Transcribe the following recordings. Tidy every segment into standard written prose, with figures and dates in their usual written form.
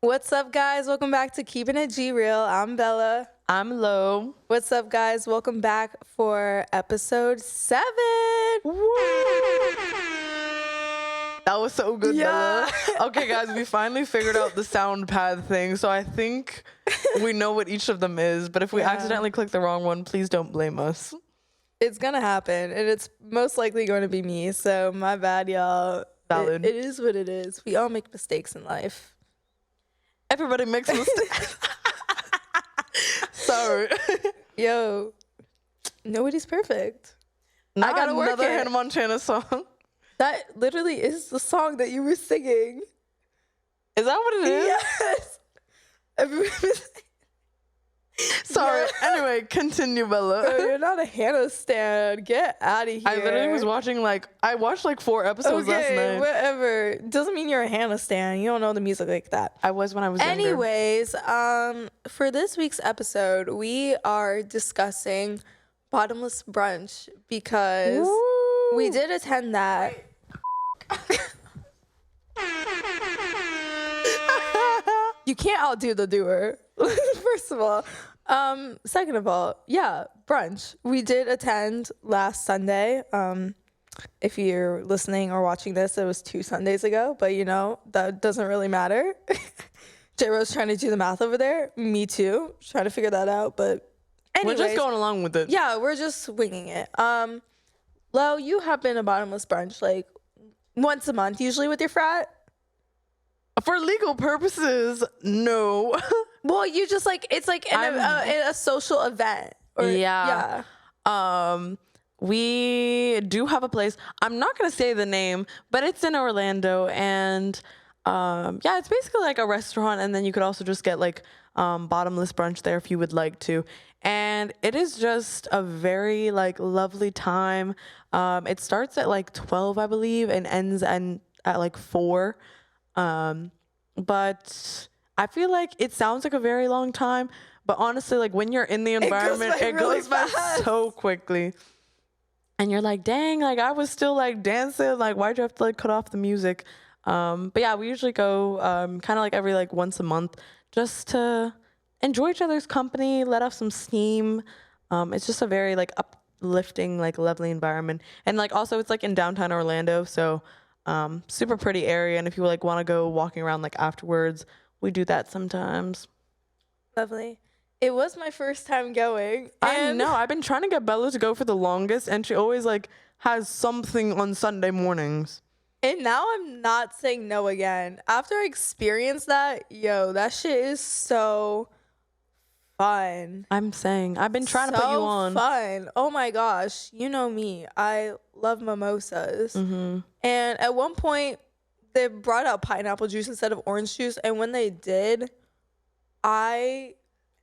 What's up, guys? Welcome back to Keeping It G Real. I'm Bella. I'm Lo. What's up, guys? Welcome back for episode 7. Woo! That was so good, Yeah. Bella. Okay, guys, we finally figured out the sound pad thing, so I think we know what each of them is, but if we accidentally click the wrong one, please don't blame us. It's gonna happen, and it's most likely going to be me, so my bad, y'all. Valid. It is what it is. We all make mistakes in life. Everybody makes mistakes. Sorry. Yo, nobody's perfect. Not I gotta work another it. Hannah Montana song. That literally is the song that you were singing. Is that what it is? Yes. Everybody was Sorry. Yeah. Anyway, continue, Bella. Bro, you're not a Hannah stan. Get out of here. I literally was watching I watched 4 episodes last night. Whatever. Doesn't mean you're a Hannah stan. You don't know the music like that. I was when I was younger. Anyways, for this week's episode, we are discussing bottomless brunch because Woo! we did attend that. You can't outdo the doer. First of all. Second of all, yeah, brunch. We did attend last Sunday. If you're listening or watching this, it was 2 Sundays ago, but that doesn't really matter. J-Rose trying to do the math over there. Me too. Trying to figure that out, but anyways. We're just going along with it. Yeah, we're just winging it. Lo, you have been a bottomless brunch like once a month, usually with your frat? For legal purposes, no. Well, you just it's like a social event. Yeah. We do have a place. I'm not gonna say the name, but it's in Orlando, and it's basically like a restaurant, and then you could also just get bottomless brunch there if you would like to. And it is just a very lovely time. It starts at 12, I believe, and ends at 4. But I feel like it sounds like a very long time, but honestly, when you're in the environment, it goes by so quickly. And you're like, dang, I was still dancing. Why'd you have to cut off the music? But yeah, we usually go kind of every once a month just to enjoy each other's company, let off some steam. It's just a very uplifting, lovely environment. And also it's in downtown Orlando, so super pretty area. And if you want to go walking around afterwards, we do that sometimes. Lovely. It was my first time going. I know. I've been trying to get Bella to go for the longest, and she always has something on Sunday mornings. And now I'm not saying no again. After I experienced that, that shit is so fun. I'm saying. I've been trying to put you on. Fun. Oh my gosh. You know me. I love mimosas. Mm-hmm. And at one point, they brought out pineapple juice instead of orange juice. And when they did, I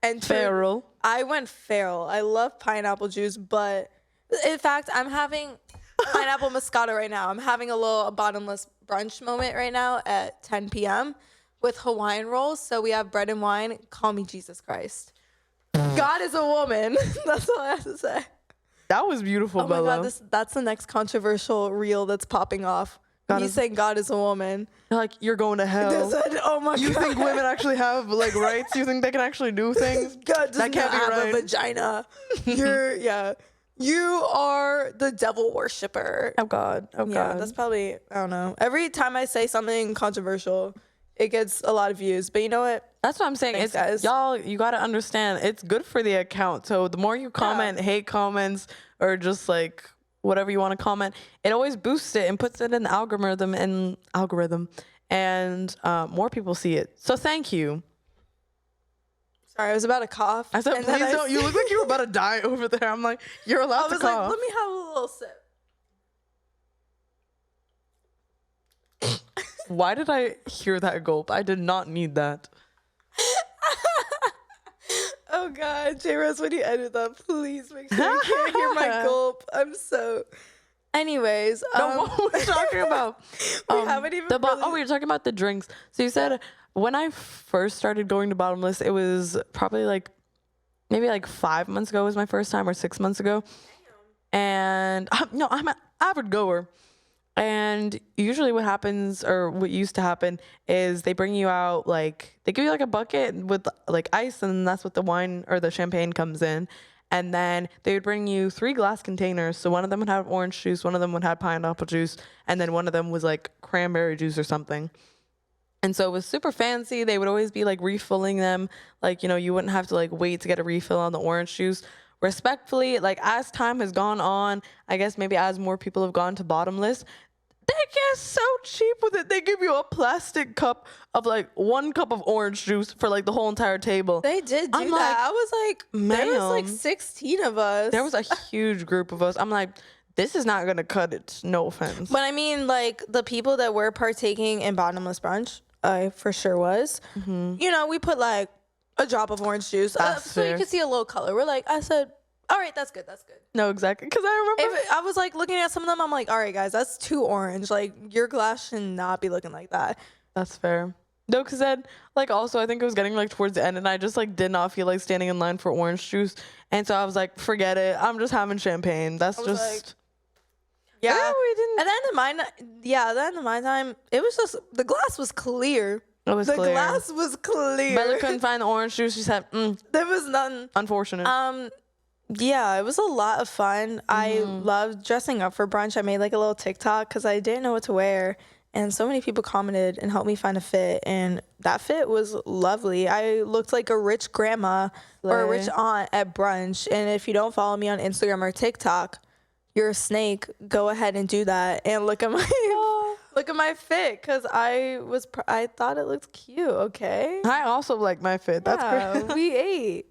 went feral. I love pineapple juice, but in fact, I'm having pineapple moscato right now. I'm having a little bottomless brunch moment right now at 10 p.m. with Hawaiian rolls. So we have bread and wine. Call me Jesus Christ. God is a woman. That's all I have to say. That was beautiful, Bella. Oh my God, that's the next controversial reel that's popping off. Me saying God is a woman. You're going to hell. Oh my God. You think women actually have rights? You think they can actually do things? God does that can't not be have right. a vagina. You are the devil worshiper. Oh God. Oh God. Yeah, that's probably, I don't know. Every time I say something controversial, it gets a lot of views. But you know what? That's what I'm saying. Thanks, guys. Y'all, you got to understand, it's good for the account. So the more you comment, hate comments, or just whatever you want to comment, it always boosts it and puts it in the algorithm, and more people see it. So thank you. Sorry, I was about to cough. I said, please don't. You look like you were about to die over there. I'm like, you're allowed to cough. Let me have a little sip. Why did I hear that gulp? I did not need that. Oh God, J-Rose, when you edit that, please make sure you can't hear my gulp. I'm so. Anyways, what were we talking about? We haven't even. We were talking about the drinks. So you said when I first started going to Bottomless, it was probably maybe 5 months ago was my first time, or 6 months ago. Damn. And I'm an avid goer. And usually what happens, or what used to happen, is they bring you out, like, they give you like a bucket with like ice, and that's what the wine or the champagne comes in. And then they would bring you 3 glass containers. So one of them would have orange juice, one of them would have pineapple juice, and then one of them was like cranberry juice or something. And so it was super fancy. They would always be like refilling them. Like, you know, you wouldn't have to like wait to get a refill on the orange juice. Respectfully, like as time has gone on, I guess maybe as more people have gone to bottomless, they get so cheap with it. They give you a plastic cup of like 1 cup of orange juice for like the whole entire table. They did do that. I was like, there was like 16 of us. There was a huge group of us. I'm like, this is not going to cut it. No offense. But I mean, like the people that were partaking in bottomless brunch, I for sure was. Mm-hmm. You know, we put like a drop of orange juice so you could see a little color. We're like, I said, all right, that's good. That's good. No, exactly. Because I remember I was like looking at some of them. I'm like, all right, guys, that's too orange. Like your glass should not be looking like that. That's fair. No, because then, like, also, I think it was getting like towards the end, and I just like did not feel like standing in line for orange juice, and so I was like, forget it. I'm just having champagne. That's just. Like, yeah, we didn't. At the end of my time, it was just the glass was clear. It was clear. The glass was clear. Bella couldn't find the orange juice. She said, there was none. Unfortunate. Yeah, it was a lot of fun. Mm-hmm. I loved dressing up for brunch. I made like a little TikTok because I didn't know what to wear. And so many people commented and helped me find a fit. And that fit was lovely. I looked like a rich grandma or a rich aunt at brunch. And if you don't follow me on Instagram or TikTok, you're a snake. Go ahead and do that. And look at my fit, because I thought it looked cute. Okay. I also like my fit. That's great. We ate.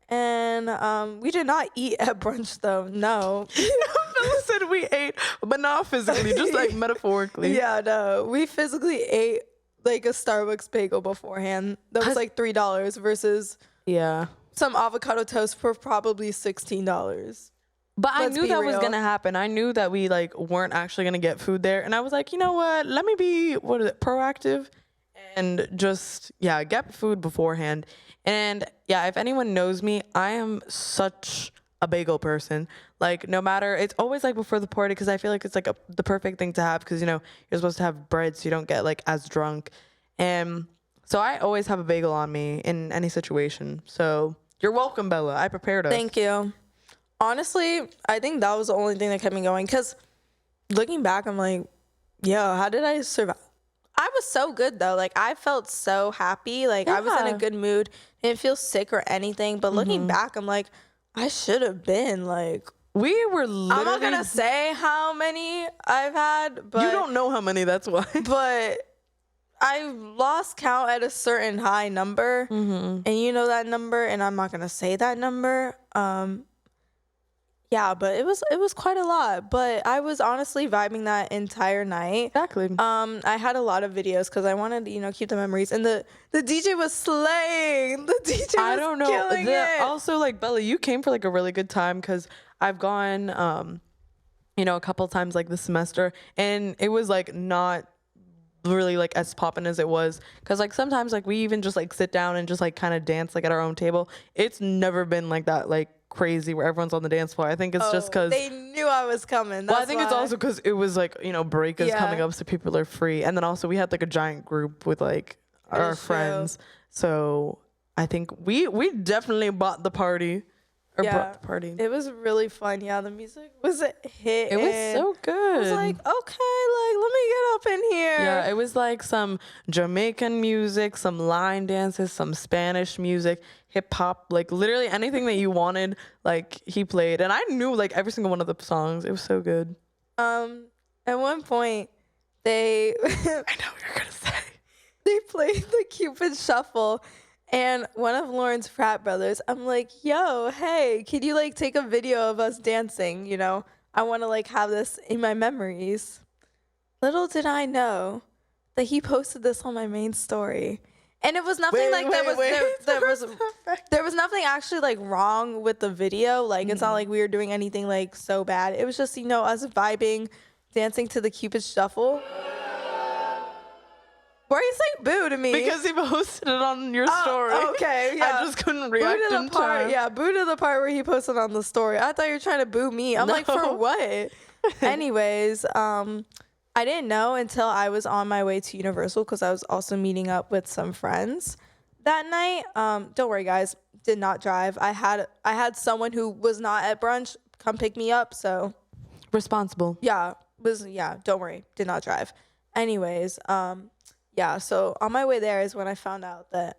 And we did not eat at brunch, though. No. Bella said we ate, but not physically, just like metaphorically. Yeah, no. We physically ate like a Starbucks bagel beforehand. That was like $3 versus some avocado toast for probably $16. But I knew that was going to happen. I knew that we like weren't actually going to get food there. And I was like, you know what? Let me be, proactive and just, get food beforehand. And if anyone knows me, I am such a bagel person. Like, no matter, it's always like before the party, because I feel like it's like the perfect thing to have, because, you know, you're supposed to have bread so you don't get like as drunk. And so I always have a bagel on me in any situation. So you're welcome, Bella. I prepared us. Thank you. Honestly, I think that was the only thing that kept me going, because looking back, I'm like, yo, how did I survive? I was so good, though. Like, I felt so happy. Like, I was in a good mood. Didn't feel sick or anything. But looking back, I'm like, I should have been, like... We were literally... I'm not going to say how many I've had, but... You don't know how many, that's why. But I lost count at a certain high number. Mm-hmm. And you know that number, and I'm not going to say that number. Yeah, but it was quite a lot. But I was honestly vibing that entire night. Exactly. I had a lot of videos because I wanted to, you know, keep the memories. And the DJ was slaying. The DJ was killing it. Also, like, Bella, you came for like a really good time, because I've gone, you know, a couple times like this semester, and it was like not really like as poppin' as it was, because like sometimes like we even just like sit down and just like kind of dance like at our own table. It's never been like that, like crazy where everyone's on the dance floor. I think it's just because they knew I was coming. I think it's also because it was like, you know, break is coming up, so people are free. And then also we had like a giant group with like our friends, so I think we definitely bought the party. Brought the party. It was really fun. Yeah, the music was a hit. It was so good. I was like, okay, like, let me get up in here. Yeah, it was like some Jamaican music, some line dances, some Spanish music, hip hop, like literally anything that you wanted, like he played. And I knew like every single one of the songs. It was so good. At one point, I know what you're gonna say. They played the Cupid Shuffle. And one of Lauren's frat brothers, I'm like, yo, hey, can you like take a video of us dancing? You know, I want to like have this in my memories. Little did I know that he posted this on my main story. And it was nothing there was nothing actually like wrong with the video. Like, it's not like we were doing anything like so bad. It was just, you know, us vibing, dancing to the Cupid Shuffle. Why are you saying boo to me? Because he posted it on your story. Okay, yeah. I just couldn't react in time. Yeah, boo to the part where he posted on the story. I thought you were trying to boo me. I'm like, for what? Anyways, I I didn't know until I was on my way to Universal because I was also meeting up with some friends that night. Don't worry, guys. Did not drive. I had someone who was not at brunch come pick me up. So responsible. Yeah. Don't worry. Did not drive. Anyways, yeah. So on my way there is when I found out that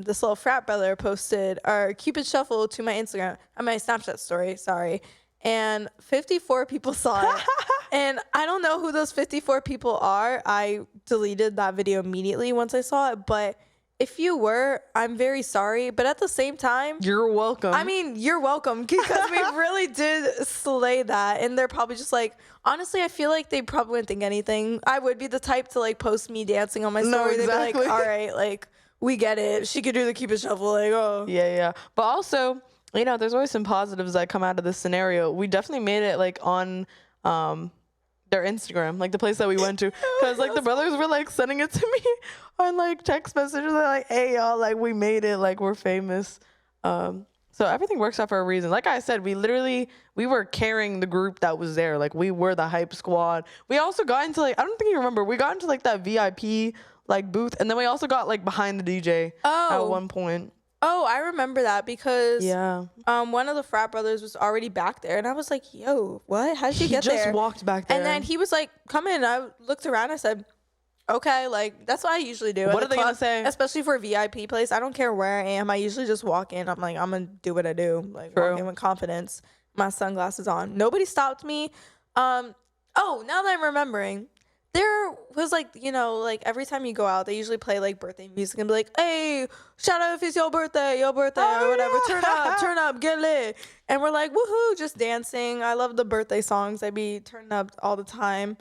this little frat brother posted our Cupid shuffle to my Instagram, my Snapchat story. Sorry. And 54 people saw it. And I don't know who those 54 people are. I deleted that video immediately once I saw it. But if you were, I'm very sorry. But at the same time, you're welcome. I mean, you're welcome because we really did slay that. And they're probably just like, honestly, I feel like they probably wouldn't think anything. I would be the type to like post me dancing on my story. No, exactly. They'd be like, all right, like, we get it. She could do the Cupid shuffle. Like, oh. Yeah. But also, you know, there's always some positives that come out of this scenario. We definitely made it like on their Instagram, like the place that we went to, because like the brothers were like sending it to me on like text messages. They're like, hey y'all, like we made it, like we're famous. So everything works out for a reason. Like I said, we were carrying the group that was there. Like we were the hype squad. We also got into like, I don't think you remember, we got into like that VIP like booth, and then we also got like behind the DJ at one point. Oh, I remember that because yeah, one of the frat brothers was already back there, and I was like, "Yo, what? How did you get there?" He just walked back there, and then he was like, "Come in." I looked around. I said, "Okay, like that's what I usually do." What are they gonna say? Especially for a VIP place, I don't care where I am. I usually just walk in. I'm like, I'm gonna do what I do, like walk in with confidence, my sunglasses on. Nobody stopped me. Oh, now that I'm remembering. There was like, you know, like every time you go out, they usually play like birthday music and be like, hey, shout out if it's your birthday or whatever. Yeah. Turn up, get lit. And we're like, woohoo, just dancing. I love the birthday songs. I be turning up all the time.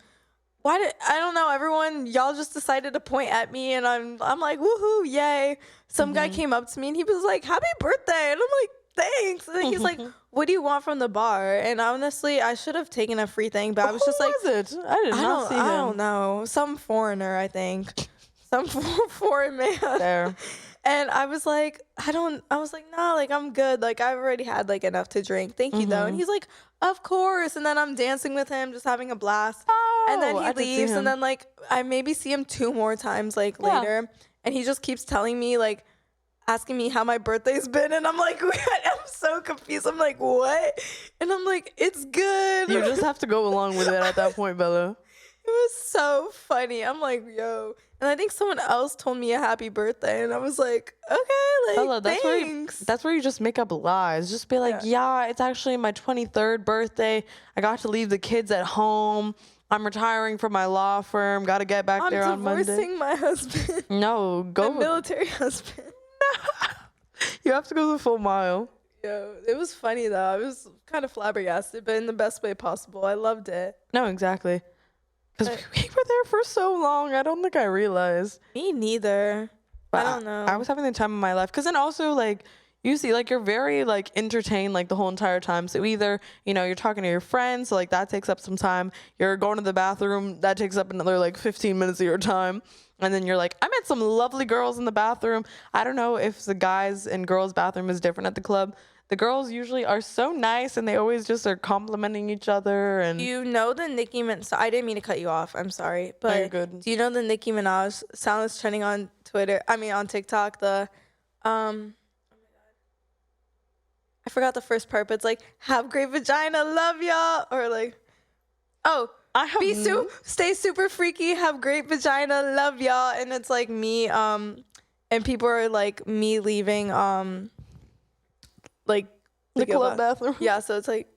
I don't know, everyone, y'all just decided to point at me and I'm like, woohoo, yay. Some guy came up to me and he was like, happy birthday. And I'm like, thanks. And he's like, what do you want from the bar? And honestly, I should have taken a free thing, but I was just like, who was it? I did not see him. I don't know. Some foreigner, I think. Some foreign man. There. And I was like, nah, like I'm good. Like I've already had like enough to drink. Thank you though. And he's like, of course. And then I'm dancing with him, just having a blast. And then he leaves. And then like I maybe see him 2 more times like later. And he just keeps telling me like, asking me how my birthday's been, and I'm like, I'm so confused. I'm like, what? And I'm like, it's good. You just have to go along with it at that point, Bella. It was so funny. I'm like, yo. And I think someone else told me a happy birthday, and I was like, okay, like, Bella, thanks. That's where you just make up lies. Just be like, yeah, it's actually my 23rd birthday. I got to leave the kids at home. I'm retiring from my law firm. Got to get back there on Monday. I'm divorcing my husband. No, go. My military husband. You have to go the full mile. Yo, it was funny though. I was kind of flabbergasted, but in the best way possible. I loved it. No, exactly. Because we were there for so long. I don't think I realized. Me neither. But I don't know. I was having the time of my life. Because then also, like, you see, like, you're very, like, entertained, like, the whole entire time. So either, you know, you're talking to your friends. So, like, that takes up some time. You're going to the bathroom. That takes up another, like, 15 minutes of your time. And then you're like, I met some lovely girls in the bathroom. I don't know if the guys and girls bathroom is different at the club. The girls usually are so nice and they always just are complimenting each other. And you know the Nicki Minaj, so I didn't mean to cut you off. I'm sorry. But no, you're good. Do you know the Nicki Minaj sound that's trending on on TikTok? The I forgot the first part, but it's like, have great vagina, love y'all. Or like, stay super freaky, have great vagina, love y'all. And it's like me, and people are like me leaving, like the club bathroom. Yeah, so it's like,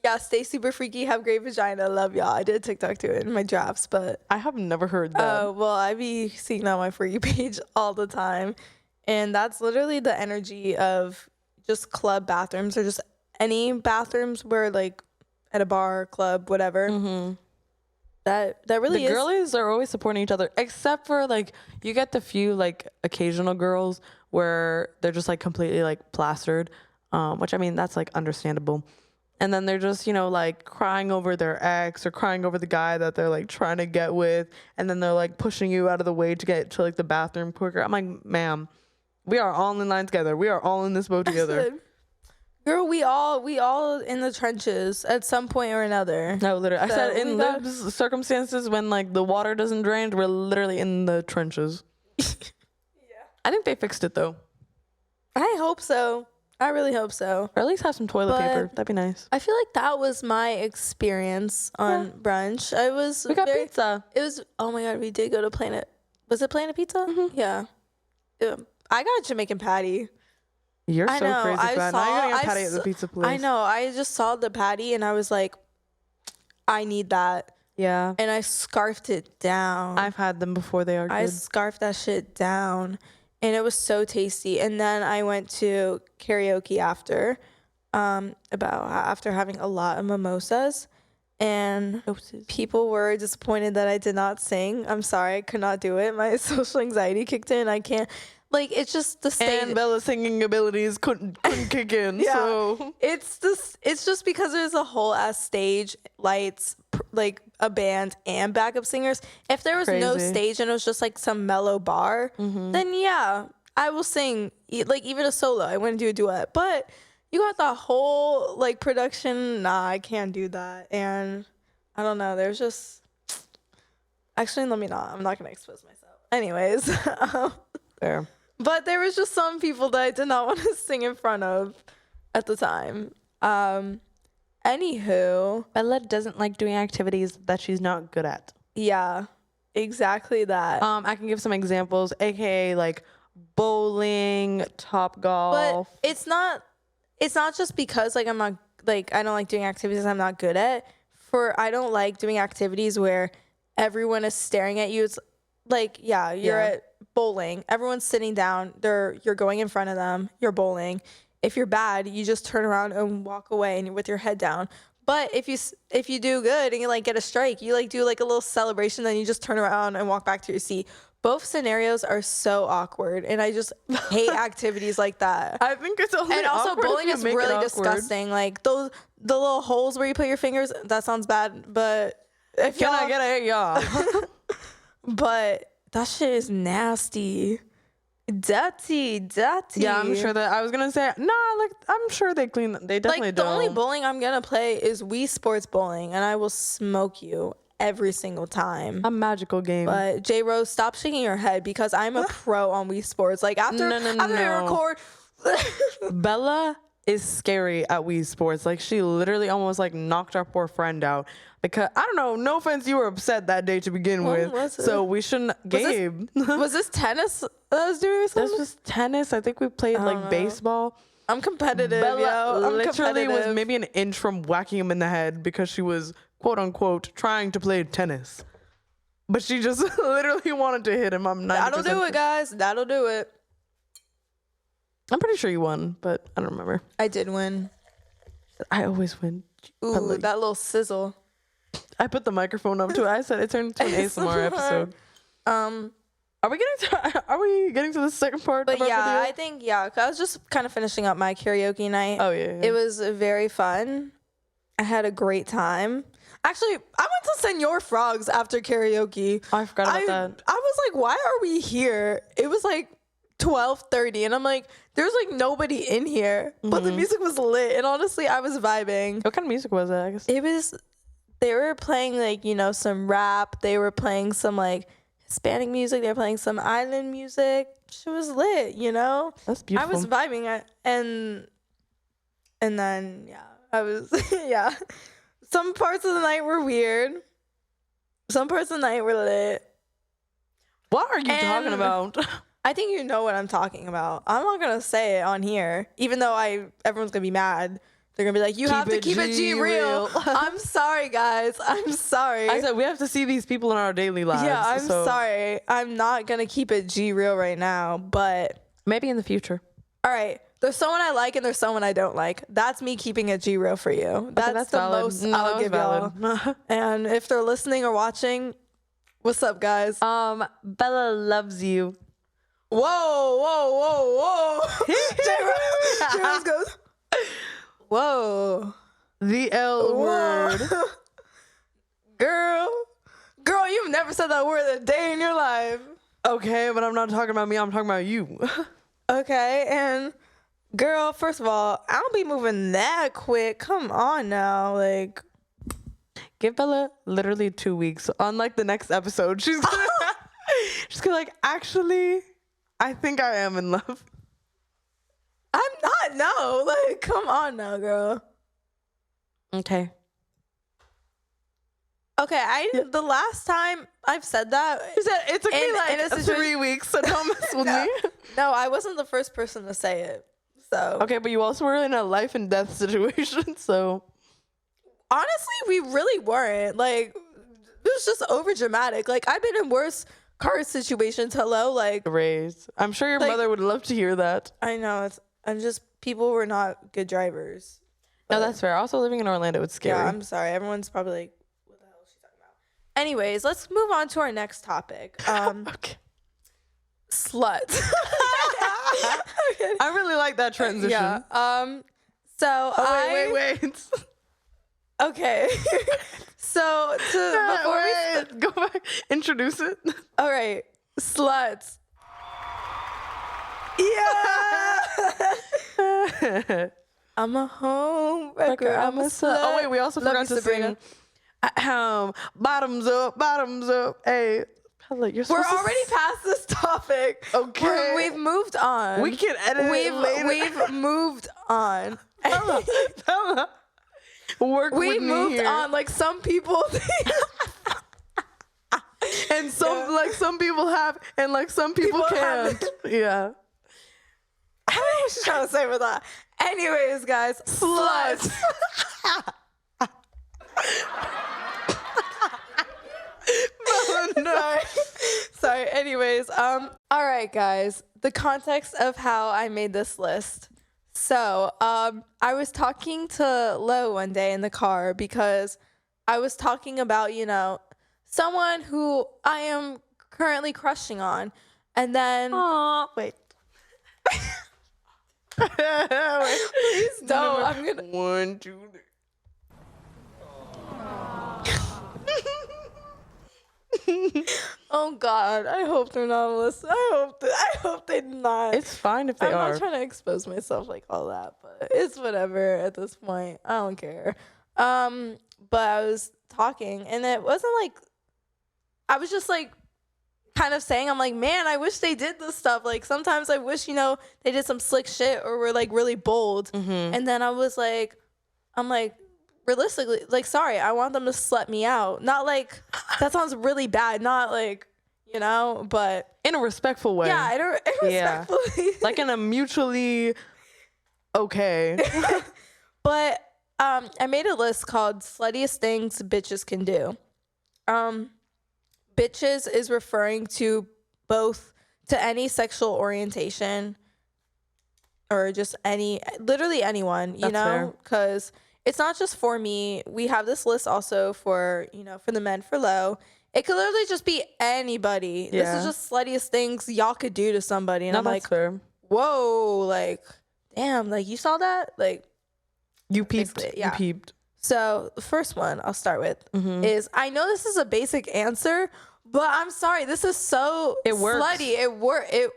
yeah, stay super freaky, have great vagina, love y'all. I did TikTok to it in my drafts, but I have never heard that. Well, I be seeing that on my For You page all the time. And that's literally the energy of just club bathrooms or just any bathrooms where like at a bar, club, whatever. That really is. The girlies are always supporting each other, except for like you get the few like occasional girls where they're just like completely like plastered, which I mean that's like understandable. And then they're just, you know, like crying over their ex or crying over the guy that they're like trying to get with, and then they're like pushing you out of the way to get to like the bathroom quicker. I'm like, ma'am, we are all in line together. We are all in this boat together. Girl, we all in the trenches at some point or another. No, literally. So I said in those circumstances when like the water doesn't drain, we're literally in the trenches. Yeah. I think they fixed it though. I hope so. I really hope so. Or at least have some toilet paper. That'd be nice. I feel like that was my experience on brunch. We got pizza. It was, oh my God, we did go to Planet. Was it Planet Pizza? Mm-hmm. Yeah. I got a Jamaican patty. You're so crazy, fat. Now you're getting a patty at the pizza place. I know. I just saw the patty and I was like, I need that. Yeah. And I scarfed it down. I've had them before. They are good. I scarfed that shit down. And it was so tasty. And then I went to karaoke after having a lot of mimosas. And people were disappointed that I did not sing. I'm sorry. I could not do it. My social anxiety kicked in. I can't. Like, it's just the stage. And Bella's singing abilities couldn't kick in. Yeah. So It's just because there's a whole ass stage, lights, like a band and backup singers. If there was no stage and it was just like some mellow bar, then yeah, I will sing. Like even a solo, I wouldn't do a duet. But you got the whole like production. Nah, I can't do that. And I don't know. There's just actually, let me not. I'm not gonna expose myself. Anyways, fair. But there was just some people that I did not want to sing in front of at the time. Anywho, Bella doesn't like doing activities that she's not good at. Yeah, exactly that. I can give some examples, aka like bowling, top golf. But it's not just because like I'm not like I don't like doing activities I'm not good at. I don't like doing activities where everyone is staring at you. It's like, yeah, you're at bowling. Everyone's sitting down. You're going in front of them. You're bowling. If you're bad, you just turn around and walk away and with your head down. But if you do good and you like get a strike, you like do like a little celebration, then you just turn around and walk back to your seat. Both scenarios are so awkward, and I just hate activities like that. I think it's only and also awkward bowling is really disgusting. Like the little holes where you put your fingers. That sounds bad, but if can I get it, y'all? But that shit is nasty. Dirty. Yeah, I'm sure that I was gonna say like I'm sure they clean. They definitely like don't. The only bowling I'm gonna play is Wii Sports Bowling, and I will smoke you every single time. A magical game. But J Rose, stop shaking your head because I'm a pro on Wii Sports. Like after I record, Bella is scary at Wii Sports. Like she literally almost like knocked our poor friend out. Because I don't know, no offense, you were upset that day to begin with. So we shouldn't. Gabe, was this tennis that I was doing or something? This was tennis. I think we played like baseball. I'm competitive. Bella literally was maybe an inch from whacking him in the head because she was quote unquote trying to play tennis, but she just literally wanted to hit him. I'm 90%. That'll do it, guys. That'll do it. I'm pretty sure you won, but I don't remember. I did win. I always win. Ooh, that little sizzle. I put the microphone up too. I said it turned into an ASMR episode. Are we getting to the second part? But of our video? I think 'cause I was just kind of finishing up my karaoke night. Oh yeah. It was very fun. I had a great time. Actually, I went to Senor Frogs after karaoke. Oh, I forgot about that. I was like, why are we here? It was like 12:30, and I'm like, there's like nobody in here, but the music was lit, and honestly, I was vibing. What kind of music was it? I guess they were playing like some rap. They were playing some like Hispanic music. They were playing some island music. She was lit, That's beautiful. I was vibing, and then I was Some parts of the night were weird. Some parts of the night were lit. What are you talking about? I think you know what I'm talking about. I'm not gonna say it on here, even though everyone's gonna be mad. They're gonna be like, you have to keep it G real. I'm sorry, guys. I'm sorry. I said we have to see these people in our daily lives. Yeah, I'm sorry. I'm not gonna keep it G real right now, but maybe in the future. All right. There's someone I like and there's someone I don't like. That's me keeping it G real for you. That's the valid. most I'll give y'all. And if they're listening or watching, what's up, guys? Bella loves you. Whoa. J-Rose goes, whoa. The L word. Girl, you've never said that word a day in your life. Okay, but I'm not talking about me. I'm talking about you. Okay, and Girl, first of all, I don't be moving that quick. Come on now. Like, give Bella literally 2 weeks. On like the next episode, she's gonna, she's gonna like, actually, I think I am in love. I'm not, no. Like, come on now, girl. Okay. Okay, the last time I've said that, She said it took me like 3 weeks, so don't mess with me. No, I wasn't the first person to say it. So okay, but you also were in a life and death situation, so honestly, we really weren't. Like, it was just over dramatic. Like, I've been in worse car situations. Hello, like raised. I'm sure your mother would love to hear that. I know. I'm just, people were not good drivers. No, that's fair. Also, living in Orlando, it's scary. Yeah, I'm sorry. Everyone's probably like, what the hell is she talking about? Anyways, let's move on to our next topic. Okay. Sluts. I really like that transition. Yeah. So wait. Okay. So go back, introduce it. All right, sluts. Yeah. I'm a homewrecker. I'm a slut. Oh wait, we also forgot to sing. Bottoms up. Hey, you're we're already past this topic. Okay, we've moved on. We can edit it later. We've moved on. Bella. Work we with me moved here. on. Like some people, and some people have, and like some people can't. Yeah. I don't know what she's trying to say with that. Anyways, guys, sluts. No. Sorry. Anyways, all right, guys. The context of how I made this list. So, I was talking to Lo one day in the car because I was talking about, someone who I am currently crushing on. And then... Wait. Please don't. I'm going to... 1, 2, 3. Oh God! I hope they're not listening. I hope they're not. It's fine if they are. I'm not trying to expose myself like all that, but it's whatever at this point. I don't care. But I was talking, and it wasn't like I was just like kind of saying, I'm like, man, I wish they did this stuff. Like sometimes I wish they did some slick shit or were like really bold. Mm-hmm. And then I'm like. Realistically, like, sorry, I want them to slut me out. Not like, that sounds really bad. Not like, but. In a respectful way. Yeah, respectfully. Like in a mutually okay. But I made a list called Sluttiest Things Bitches Can Do. Bitches is referring to any sexual orientation or just literally anyone, because it's not just for me. We have this list also for the men, for Lo. It could literally just be anybody. Yeah. This is just sluttiest things y'all could do to somebody. And I'm like, fair. Whoa, like, damn, like, you saw that? Like, you peeped. Yeah. You peeped. So the first one I'll start with is, I know this is a basic answer, but I'm sorry. This is so slutty.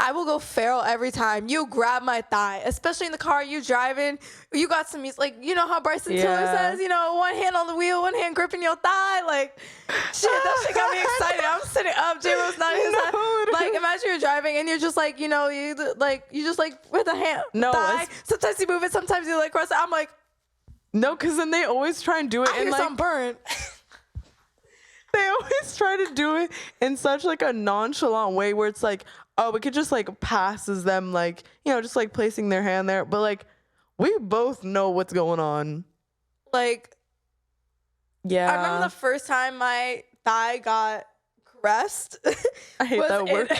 I will go feral every time. You grab my thigh, especially in the car. You driving. You got some music, like, you know how Bryson Tiller says, one hand on the wheel, one hand gripping your thigh. Like, shit, that shit got me excited. I'm sitting up. J-Ro's not his side. Like, imagine you're driving and you're just like, you just like with a hand. No. Thigh. Sometimes you move it. Sometimes you like cross it. I'm like. No, because then they always try and do it. I hear some burn. They always try to do it in such like a nonchalant way where it's like, oh, we could just like pass as them, like, just like placing their hand there. But like, we both know what's going on. Like, yeah. I remember the first time my thigh got caressed. I hate that word.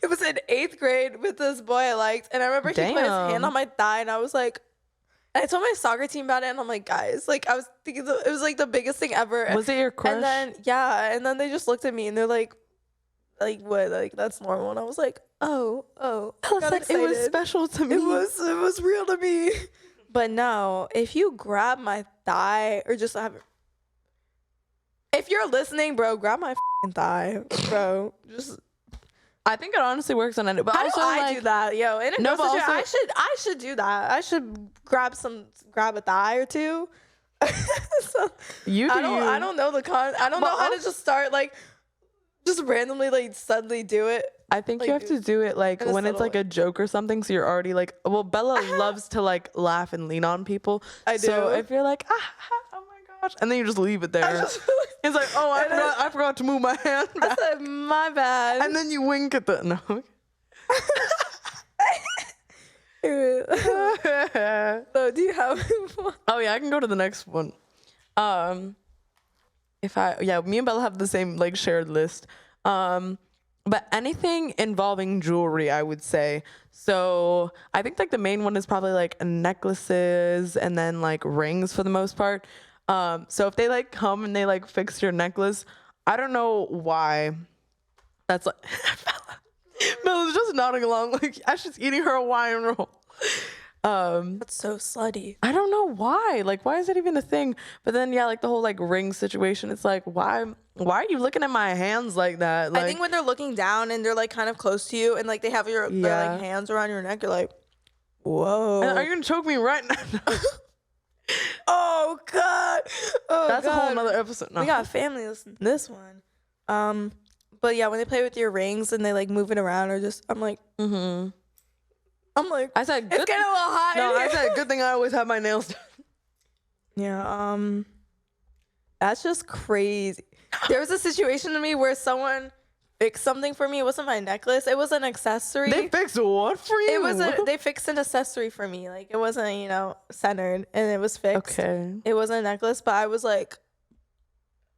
It was in 8th grade with this boy I liked. And I remember he put his hand on my thigh and I was like, and I told my soccer team about it, and I'm like, guys, like, I was thinking it was like the biggest thing ever. Was it your crush? And then they just looked at me and they're like what? Like, that's normal. And I was like, oh, I got excited. It was special to me. It was real to me. But no, if you grab my thigh or just if you're listening, bro, grab my thigh, bro. Just I think it honestly works on it. But how also, do I do that, yo? In a no, but also, also, I should do that. I should grab a thigh or two. So, you do. I don't know I don't know how to just start like just randomly like suddenly do it. I think like, you have to do it like when it's like way. a joke or something. So you're already like, well, Bella loves to like laugh and lean on people. I do. So if you're like, oh my gosh, and then you just leave it there. It's like, oh, I forgot to move my hand back. I said, my bad. And then you wink at the no. So do you have one? Oh yeah, I can go to the next one. Me and Bella have the same like shared list. But anything involving jewelry, I would say. So I think like the main one is probably like necklaces and then like rings for the most part. So if they like come and they like fix your necklace, I don't know why. That's like Bella's just nodding along like as she's eating her Hawaiian roll. That's so slutty. I don't know why. Like, why is that even a thing? But then, yeah, like the whole like ring situation. It's like, why are you looking at my hands like that? Like, I think when they're looking down and they're like kind of close to you and like they have their like hands around your neck, you're like, whoa. And are you gonna choke me right now? Oh God. Oh, that's God. a whole nother episode. No. We got family listening to this one. But yeah, when they play with your rings and they like move it around or just, I'm like, I said, it's getting a little hot. No, I said, good thing I always have my nails done. Yeah. That's just crazy. There was a situation to me where someone fixed something for me. It wasn't my necklace. It was an accessory. They fixed what for you? They fixed an accessory for me. Like it wasn't, centered and it was fixed. Okay. It wasn't a necklace, but I was like,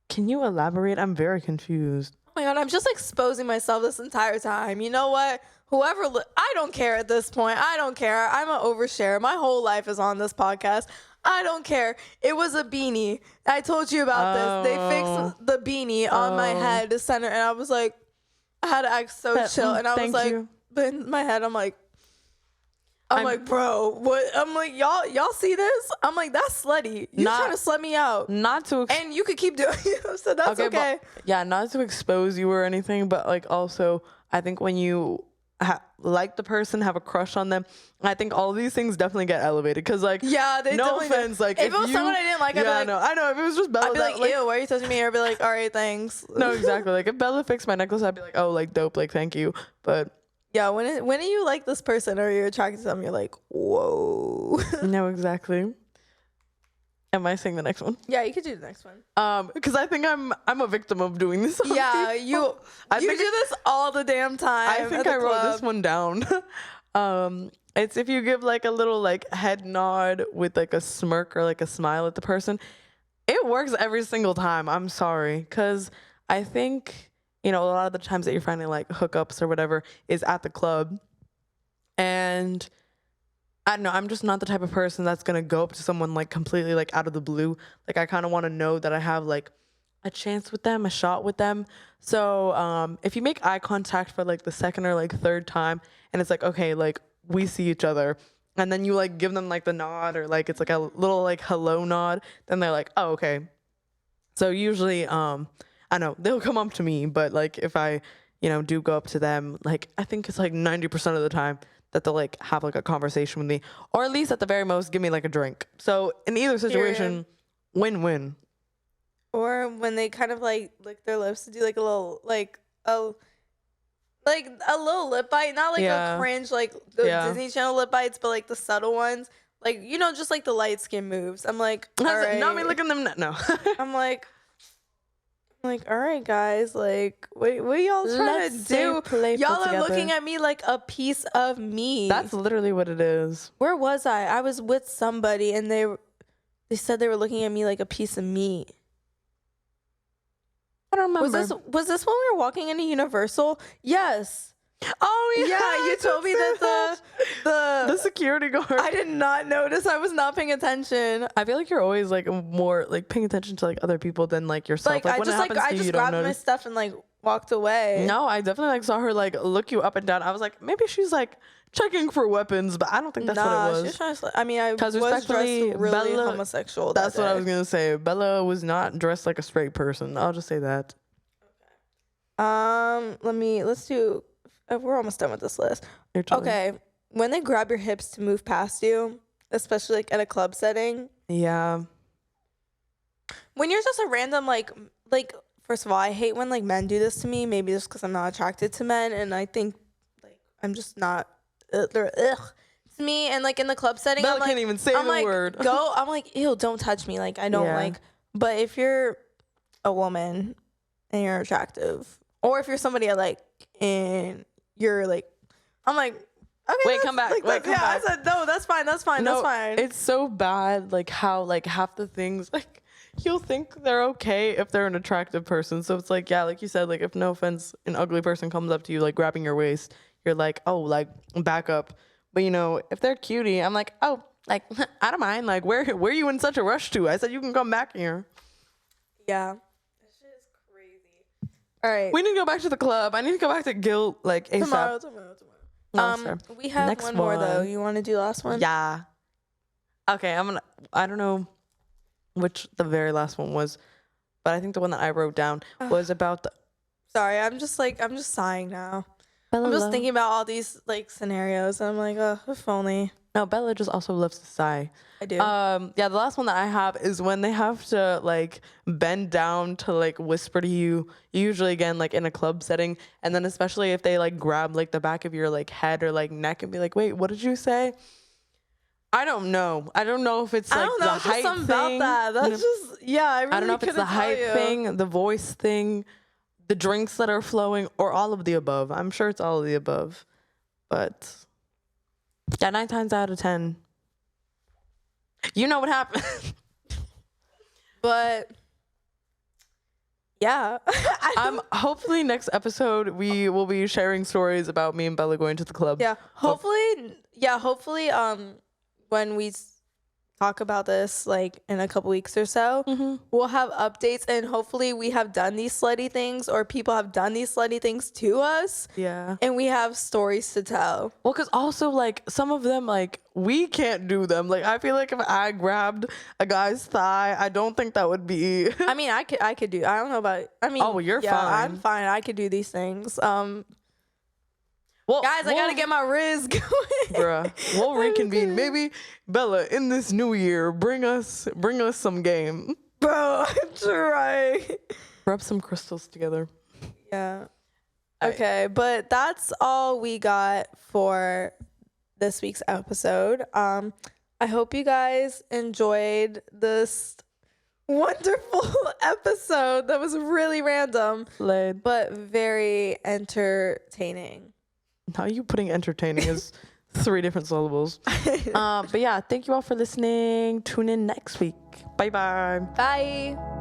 can you elaborate? I'm very confused. oh my God, I'm just exposing myself this entire time. You know what? I don't care at this point. I don't care. I'm an overshare. My whole life is on this podcast. I don't care. It was a beanie. I told you about this. They fixed the beanie on my head to center, and I was like, I had to act so chill. And I was like, but in my head, I'm like, bro, what? I'm like, y'all see this? I'm like, that's slutty. You trying to slut me out? Not to, and you could keep doing it, so that's okay. But, yeah, not to expose you or anything, but like also, I think when you like the person, have a crush on them, I think all of these things definitely get elevated because like, yeah, they no offense, like if it was someone I didn't like, I'd be like, I know if it was just Bella, I'd be like, ew, why are you touching me? Or I'd be like, all right, thanks. No, exactly. Like if Bella fixed my necklace, I'd be like, oh, like dope, like thank you. But yeah, when you like this person or you're attracted to them, you're like, whoa. No, exactly. Am I saying the next one? Yeah, you could do the next one. Because I think I'm a victim of doing this. Yeah, you do this all the damn time. I think I wrote this one down. It's if you give like a little like head nod with like a smirk or like a smile at the person. It works every single time. I'm sorry, because I think a lot of the times that you're finding like hookups or whatever is at the club, and I don't know, I'm just not the type of person that's going to go up to someone like completely like out of the blue. Like I kind of want to know that I have like a chance with them, a shot with them. So if you make eye contact for like the second or like third time and it's like, okay, like we see each other, and then you like give them like the nod or like it's like a little like hello nod, then they're like, oh, okay. So usually, I know they'll come up to me, but like if I, do go up to them, like I think it's like 90% of the time that they'll like have like a conversation with me, or at least at the very most give me like a drink. So in either situation, win-win. Or when they kind of like lick their lips to do like a little like a little lip bite, not like a cringe like the Disney Channel lip bites, but like the subtle ones, like just like the light skin moves. I'm like, all right. Not me licking them. No. I'm like, all right, guys, like, what y'all trying to do? Y'all are looking at me like a piece of me. That's literally what it is. Where was I? I was with somebody, and they said they were looking at me like a piece of meat. I don't remember. Was this when we were walking into Universal? Yes. Oh yeah, you told me that the security guard. I did not notice. I was not paying attention. I feel like you're always like more like paying attention to like other people than like yourself. Like when I just grabbed my stuff and like walked away. No, I definitely like saw her like look you up and down. I was like, maybe she's like checking for weapons, but I don't think that's what it was. She's trying to. I mean, I was dressed really Bella, homosexual. That's what I was gonna say. Bella was not dressed like a straight person. I'll just say that. Okay. Let's do we're almost done with this list. Totally. Okay, when they grab your hips to move past you, especially like at a club setting. Yeah. When you're just a random like first of all, I hate when like men do this to me. Maybe just because I'm not attracted to men, and I think like I'm just not. They're to me, and like in the club setting, Bella I'm like, can't even say I'm the like, word. Go. I'm like, ew, don't touch me. Like I don't like. But if you're a woman and you're attractive, or if you're somebody I like and you're like, I'm like, okay, wait, come back. Like, wait, come back. I said no. That's fine. That's fine. No, that's fine. It's so bad, like how like half the things like you'll think they're okay if they're an attractive person. So it's like, yeah, like you said, like if no offense, an ugly person comes up to you like grabbing your waist, you're like, oh, like back up. But you know, if they're cutie, I'm like, oh, like I don't mind. Like where are you in such a rush to? I said you can come back here. Yeah. That shit is crazy. All right. We need to go back to the club. I need to go back to guilt like ASAP. Tomorrow. No, we have Next one more though. You want to do the last one? Yeah. Okay, I don't know which the very last one was, but I think the one that I wrote down was about the. Sorry, I'm just sighing now. I'm just thinking about all these like scenarios. And I'm like, oh, if only. No, Bella just also loves to sigh. I do. Yeah, the last one that I have is when they have to like bend down to like whisper to you, usually again like in a club setting, and then especially if they like grab like the back of your like head or like neck and be like, wait, what did you say? I don't know if it's like the height thing. About that. That's just I don't know if it's the height thing, the voice thing, the drinks that are flowing, or all of the above. I'm sure it's all of the above, but yeah, 9 times out of 10. You know what happened. But yeah. Hopefully next episode we will be sharing stories about me and Bella going to the club. Yeah. Hopefully when we talk about this like in a couple weeks or so, we'll have updates, and hopefully we have done these slutty things or people have done these slutty things to us. Yeah. And we have stories to tell. Well, because also like some of them like we can't do them. Like I feel like if I grabbed a guy's thigh, I don't think that would be. I mean, I could do. I don't know about. I mean, oh, you're fine. I'm fine. I could do these things. Well, guys, I gotta get my Riz going. Bruh, we'll reconvene. Maybe Bella in this new year, bring us some game. Bro, I'm trying. Rub some crystals together. Yeah. Okay, but that's all we got for this week's episode. I hope you guys enjoyed this wonderful episode that was really random, but very entertaining. How are you putting entertaining as 3 different syllables? But yeah, thank you all for listening. Tune in next week. Bye-bye. Bye.